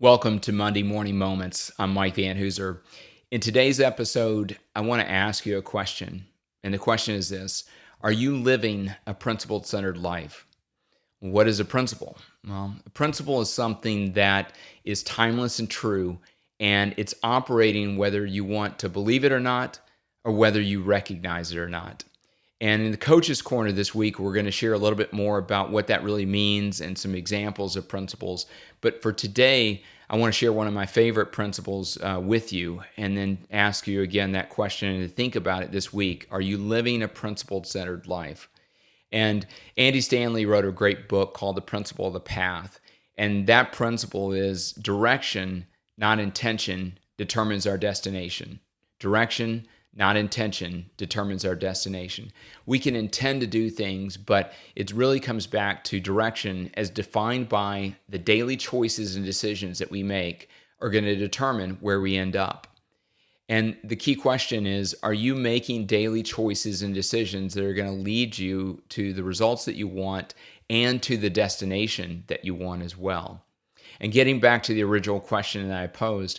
Welcome to Monday Morning Moments. I'm Mike Van Hoozer. In today's episode, I want to ask you a question. And the question is this: are you living a principle-centered life? What is a principle? Well, a principle is something that is timeless and true, and it's operating whether you want to believe it or not, or whether you recognize it or not. And in the Coach's Corner this week, we're going to share a little bit more about what that really means and some examples of principles. But for today, I want to share one of my favorite principles with you and then ask you again that question and to think about it this week. Are you living a principle-centered life? And Andy Stanley wrote a great book called The Principle of the Path. And that principle is direction, not intention, determines our destination. Direction, not intention, determines our destination. We can intend to do things, but it really comes back to direction as defined by the daily choices and decisions that we make are going to determine where we end up. And the key question is, are you making daily choices and decisions that are going to lead you to the results that you want and to the destination that you want as well? And getting back to the original question that I posed,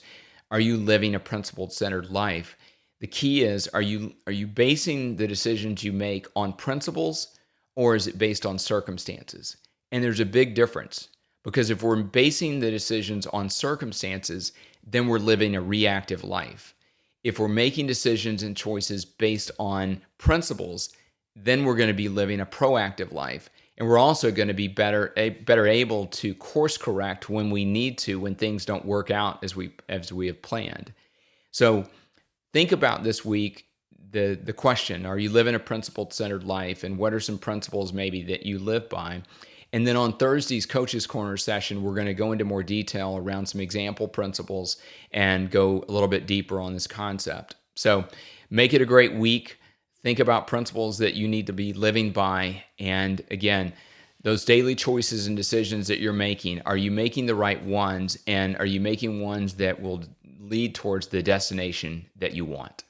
are you living a principle-centered life? The key is, are you basing the decisions you make on principles, or is it based on circumstances? And there's a big difference, because if we're basing the decisions on circumstances, then we're living a reactive life. If we're making decisions and choices based on principles, then we're going to be living a proactive life. And we're also going to be better able to course correct when we need to, when things don't work out as we have planned. So think about this week the question: are you living a principle-centered life, and what are some principles maybe that you live by? And then on Thursday's Coach's Corner session, we're going to go into more detail around some example principles and go a little bit deeper on this concept. So make it a great week. Think about principles that you need to be living by. And again, those daily choices and decisions that you're making, are you making the right ones? And are you making ones that will lead towards the destination that you want?